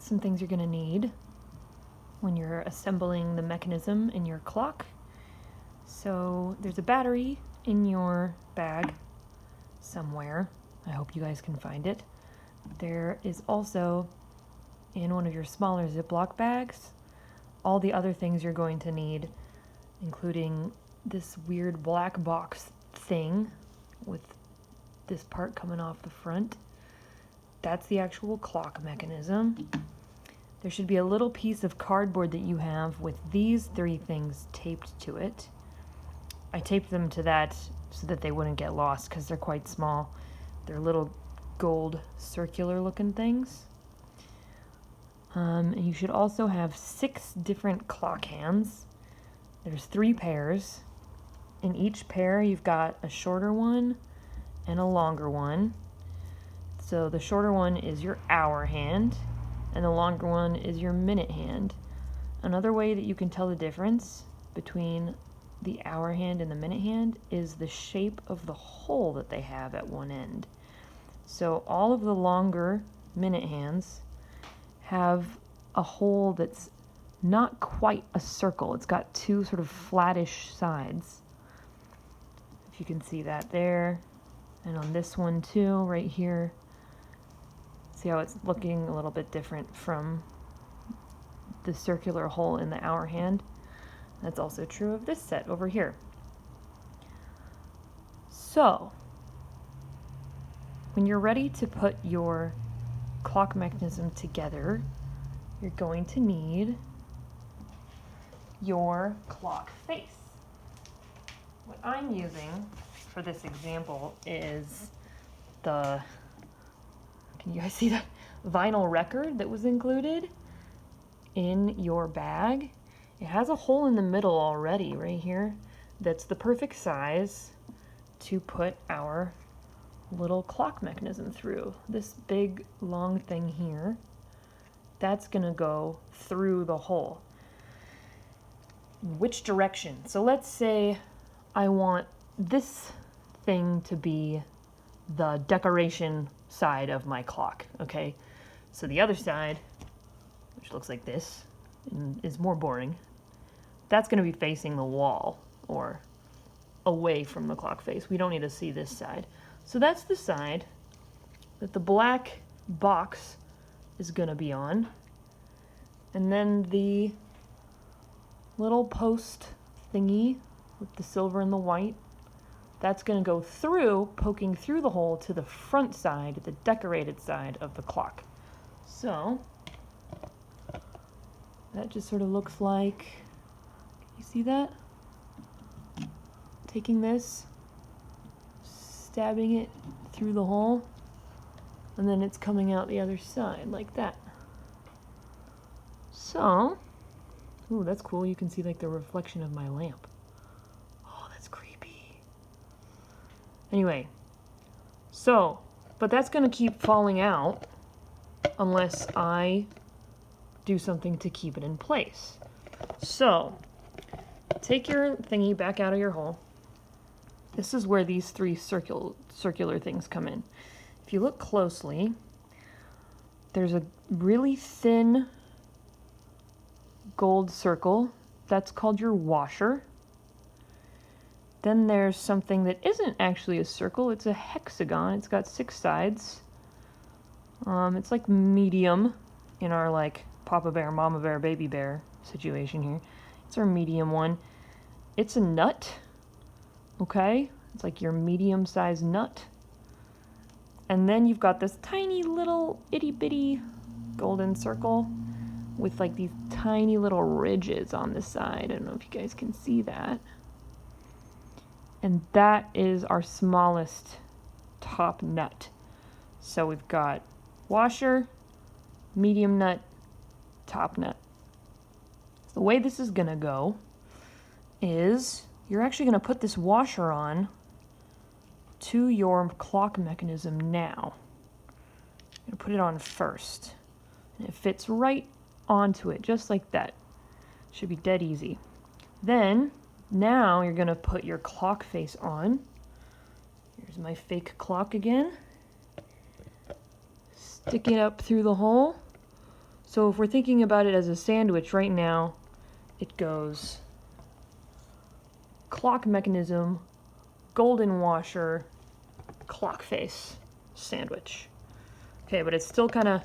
some things you're going to need when you're assembling the mechanism in your clock. So there's a battery in your bag somewhere. I hope you guys can find it. There is also in one of your smaller Ziploc bags all the other things you're going to need, including this weird black box thing with this part coming off the front. That's the actual clock mechanism. There should be a little piece of cardboard that you have with these three things taped to it. I taped them to that so that they wouldn't get lost because they're quite small. They're little gold circular looking things. And you should also have 6 different clock hands. There's 3 pairs. In each pair you've got a shorter one and a longer one. So the shorter one is your hour hand and the longer one is your minute hand. Another way that you can tell the difference between the hour hand and the minute hand is the shape of the hole that they have at one end. So all of the longer minute hands have a hole that's not quite a circle. It's got 2 sort of flattish sides. If you can see that there. And on this one too, right here. See how it's looking a little bit different from the circular hole in the hour hand? That's also true of this set over here. So, when you're ready to put your clock mechanism together, you're going to need your clock face. What I'm using for this example is the, can you guys see that vinyl record that was included in your bag? It has a hole in the middle already right here that's the perfect size to put our little clock mechanism through. This big long thing here, that's gonna go through the hole. Which direction? So let's say I want this thing to be the decoration side of my clock, okay? So the other side, which looks like this, and is more boring, that's going to be facing the wall or away from the clock face. We don't need to see this side. So that's the side that the black box is going to be on. And then the little post thingy with the silver and the white, that's going to go through, poking through the hole to the front side, the decorated side of the clock. So that just sort of looks like, you see that? Taking this, stabbing it through the hole, and then it's coming out the other side like that. So, ooh, that's cool. You can see like the reflection of my lamp. Oh, that's creepy. Anyway, so, but that's gonna keep falling out unless I do something to keep it in place. So, take your thingy back out of your hole. This is where these 3 circular things come in. If you look closely, there's a really thin gold circle. That's called your washer. Then there's something that isn't actually a circle. It's a hexagon. It's got 6 sides. It's like medium in our like Papa Bear, Mama Bear, Baby Bear situation here. It's our medium one. It's a nut, okay? It's like your medium-sized nut. And then you've got this tiny little itty-bitty golden circle with like these tiny little ridges on the side. I don't know if you guys can see that. And that is our smallest top nut. So we've got washer, medium nut, top nut. So the way this is gonna go is you're actually gonna put this washer on to your clock mechanism now. You're gonna put it on first. And it fits right onto it, just like that. Should be dead easy. Then, now you're gonna put your clock face on. Here's my fake clock again. Stick it up through the hole. So if we're thinking about it as a sandwich right now, it goes clock mechanism, golden washer, clock face, sandwich. Okay, but it's still kind of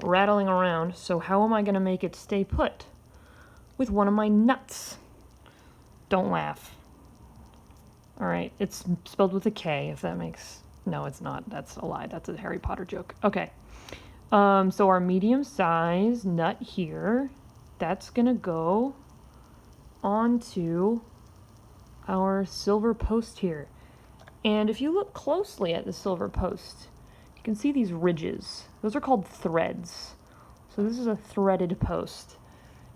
rattling around, so how am I going to make it stay put? With one of my nuts. Don't laugh. Alright, it's spelled with a K, if that makes... No, it's not. That's a lie. That's a Harry Potter joke. Okay. So our medium size nut here, that's going to go onto our silver post here. And if you look closely at the silver post, you can see these ridges. Those are called threads. So this is a threaded post.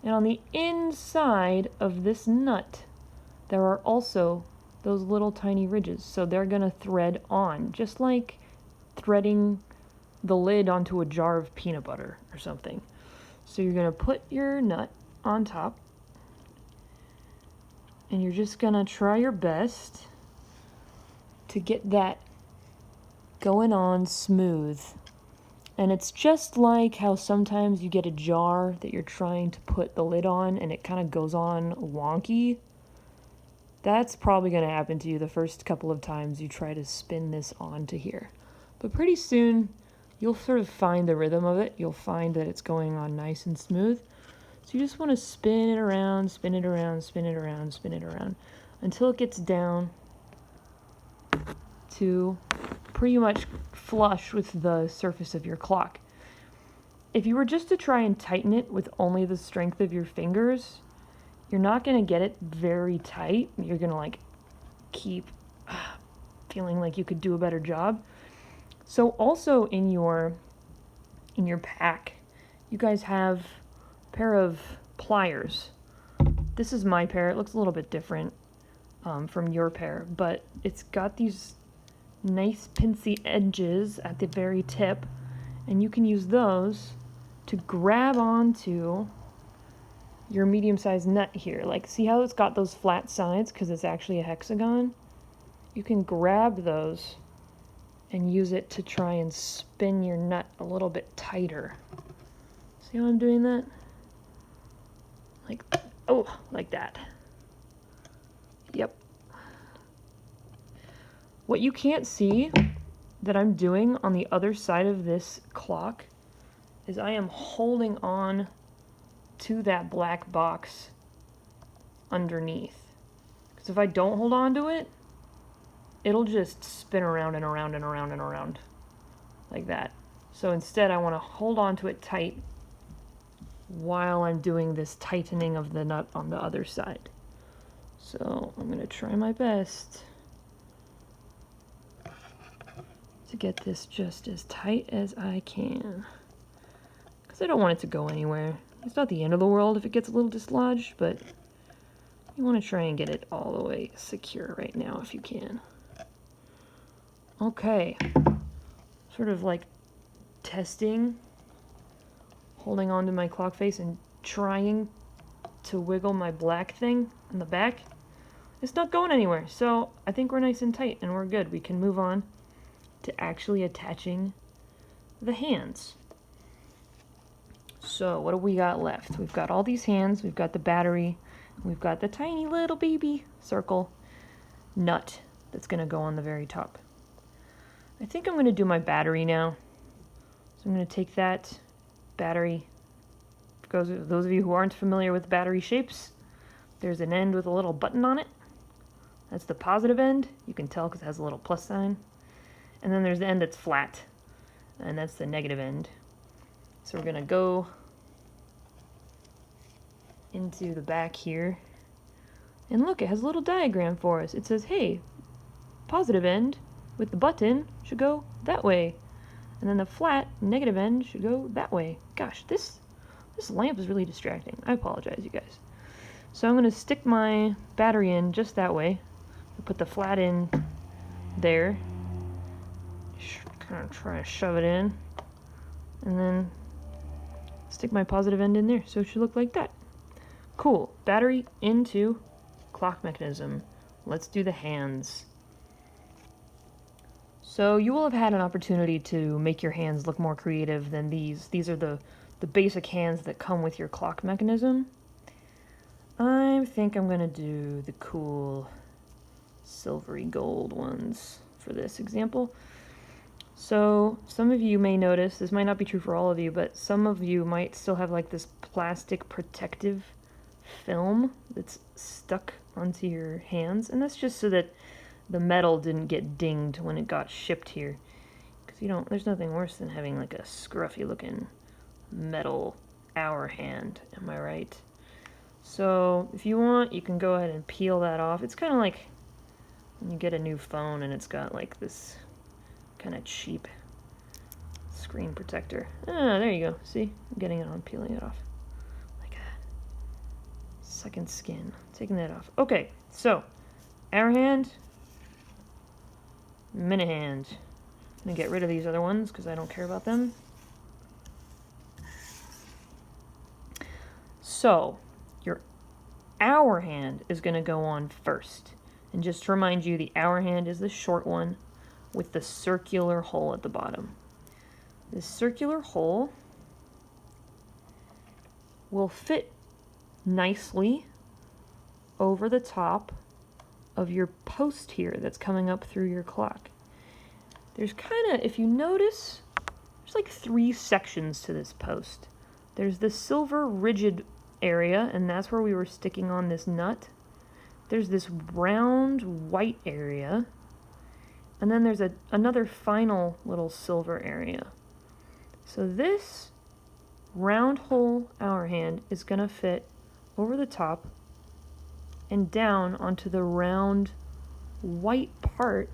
And on the inside of this nut, there are also those little tiny ridges. So they're going to thread on, just like threading the lid onto a jar of peanut butter or something. So you're going to put your nut on top, and you're just going to try your best to get that going on smooth. And it's just like how sometimes you get a jar that you're trying to put the lid on and it kind of goes on wonky. That's probably going to happen to you the first couple of times you try to spin this onto here. But pretty soon, you'll sort of find the rhythm of it. You'll find that it's going on nice and smooth. So you just want to spin it around, spin it around, spin it around, spin it around, until it gets down to pretty much flush with the surface of your clock. If you were just to try and tighten it with only the strength of your fingers, you're not going to get it very tight. You're going to like keep feeling like you could do a better job. So also in your pack, you guys have a pair of pliers. This is my pair. It looks a little bit different from your pair, but it's got these nice pincy edges at the very tip, and you can use those to grab onto your medium-sized nut here. Like, see how it's got those flat sides because it's actually a hexagon? You can grab those and use it to try and spin your nut a little bit tighter. See how I'm doing that? Like, oh, like that. Yep. What you can't see that I'm doing on the other side of this clock is I am holding on to that black box underneath. Because if I don't hold on to it, it'll just spin around and around and around and around like that. So instead I want to hold on to it tight while I'm doing this tightening of the nut on the other side. So I'm going to try my best to get this just as tight as I can. Because I don't want it to go anywhere. It's not the end of the world if it gets a little dislodged, but you want to try and get it all the way secure right now if you can. Okay. Sort of like testing, holding on to my clock face and trying to wiggle my black thing in the back. It's not going anywhere, so I think we're nice and tight and we're good. We can move on to actually attaching the hands. So what do we got left? We've got all these hands, we've got the battery, we've got the tiny little baby circle nut that's going to go on the very top. I think I'm going to do my battery now. So I'm going to take that battery. For those of you who aren't familiar with battery shapes, there's an end with a little button on it. That's the positive end. You can tell because it has a little plus sign. And then there's the end that's flat, and that's the negative end. So we're going to go into the back here. And look, it has a little diagram for us. It says, hey, positive end with the button should go that way. And then the flat negative end should go that way. Gosh, this lamp is really distracting. I apologize, you guys. So I'm going to stick my battery in just that way. Put the flat in there. Kind of try to shove it in. And then stick my positive end in there. So it should look like that. Cool. Battery into clock mechanism. Let's do the hands. So you will have had an opportunity to make your hands look more creative than these. These are the the basic hands that come with your clock mechanism. I think I'm gonna do the cool silvery gold ones for this example. So some of you may notice, this might not be true for all of you, but some of you might still have like this plastic protective film that's stuck onto your hands, and that's just so that the metal didn't get dinged when it got shipped here. Because there's nothing worse than having like a scruffy looking metal hour hand, am I right? So if you want, you can go ahead and peel that off. It's kind of like when you get a new phone and it's got like this kind of cheap screen protector. Ah, there you go. See? I'm getting it on, peeling it off. Like a second skin. Taking that off. Okay, so hour hand, minute hand. I'm gonna get rid of these other ones because I don't care about them. So, your hour hand is going to go on first. And just to remind you, the hour hand is the short one with the circular hole at the bottom. This circular hole will fit nicely over the top of your post here that's coming up through your clock. There's kind of, if you notice, there's like 3 sections to this post. There's the silver rigid area, and that's where we were sticking on this nut. There's this round white area, and then there's another final little silver area. So this round hole hour hand is going to fit over the top and down onto the round white part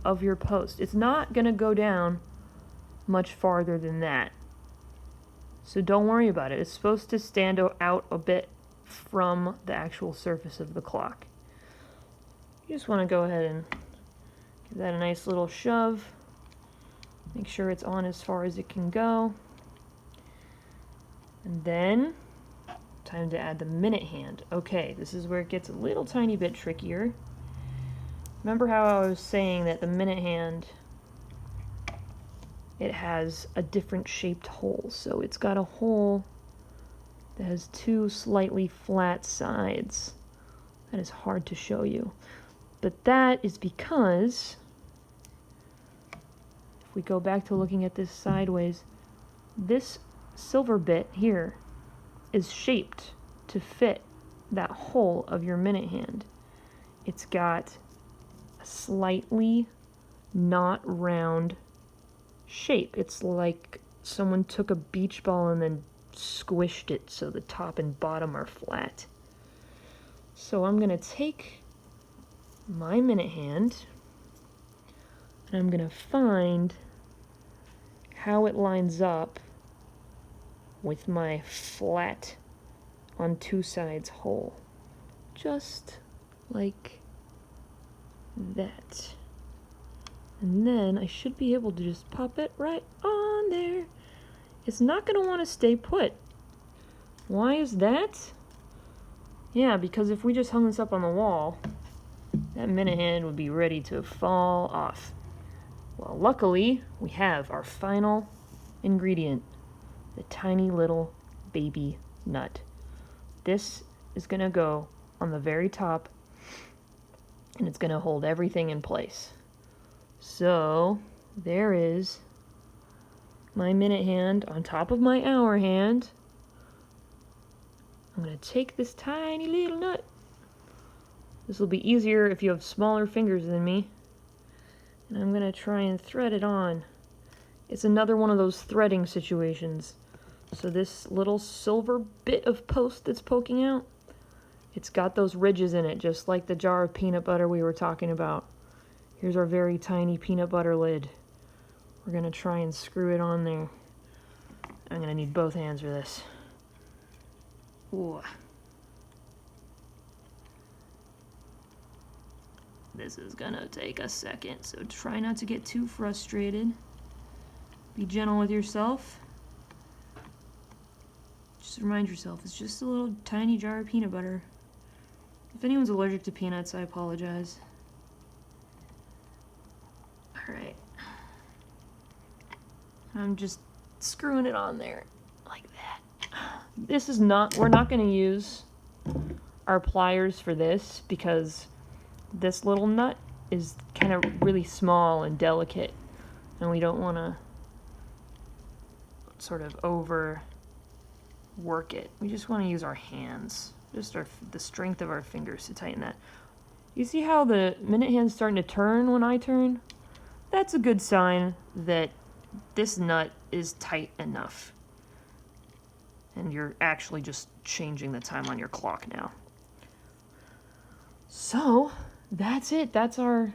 of your post. It's not going to go down much farther than that. So don't worry about it. It's supposed to stand out a bit from the actual surface of the clock. You just want to go ahead and give that a nice little shove. Make sure it's on as far as it can go. And then, time to add the minute hand. Okay, this is where it gets a little tiny bit trickier. Remember how I was saying that the minute hand, it has a different shaped hole. So it's got a hole that has 2 slightly flat sides. That is hard to show you. But that is because, if we go back to looking at this sideways, this silver bit here is shaped to fit that hole of your minute hand. It's got a slightly not round shape. It's like someone took a beach ball and then squished it so the top and bottom are flat. So I'm going to take my minute hand and I'm going to find how it lines up with my flat on 2 sides hole. Just like that. And then I should be able to just pop it right on there. It's not going to want to stay put. Why is that? Yeah, because if we just hung this up on the wall, that minute hand would be ready to fall off. Well, luckily, we have our final ingredient, the tiny little baby nut. This is going to go on the very top, and it's going to hold everything in place. So, there is my minute hand on top of my hour hand. I'm going to take this tiny little nut. This will be easier if you have smaller fingers than me. And I'm going to try and thread it on. It's another one of those threading situations. So this little silver bit of post that's poking out, it's got those ridges in it, just like the jar of peanut butter we were talking about. Here's our very tiny peanut butter lid. We're going to try and screw it on there. I'm going to need both hands for this. Ooh. This is going to take a second, so try not to get too frustrated. Be gentle with yourself. Just remind yourself, it's just a little tiny jar of peanut butter. If anyone's allergic to peanuts, I apologize. Alright. I'm just screwing it on there like that. This is not, we're not going to use our pliers for this because this little nut is kind of really small and delicate, and we don't want to sort of overwork it. We just want to use our hands, just the strength of our fingers to tighten that. You see how the minute hand's starting to turn when I turn? That's a good sign that this nut is tight enough. And you're actually just changing the time on your clock now. So, that's it. That's our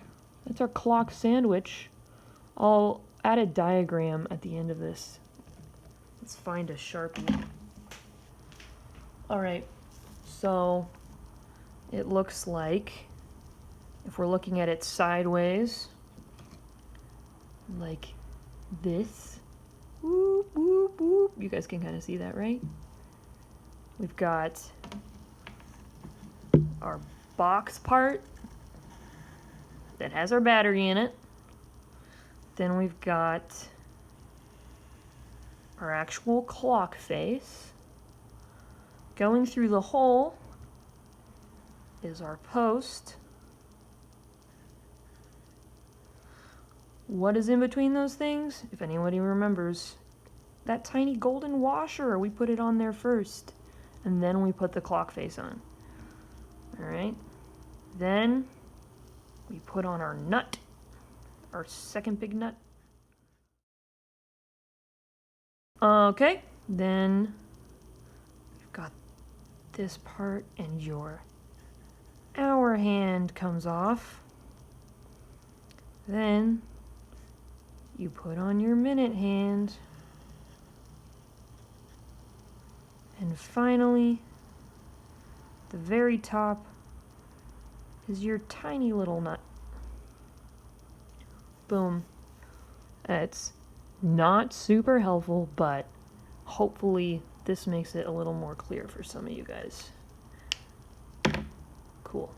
clock sandwich. I'll add a diagram at the end of this. Let's find a Sharpie. Alright, so it looks like, if we're looking at it sideways, like this. Whoop, whoop, whoop. You guys can kind of see that, right? We've got our box part that has our battery in it. Then we've got our actual clock face. Going through the hole is our post. What is in between those things? If anybody remembers, that tiny golden washer, we put it on there first, and then we put the clock face on. Alright, then we put on our nut, our second big nut. Okay, then we've got this part, and your hour hand comes off. Then you put on your minute hand. And finally, the very top is your tiny little nut. Boom. It's not super helpful, but hopefully this makes it a little more clear for some of you guys. Cool.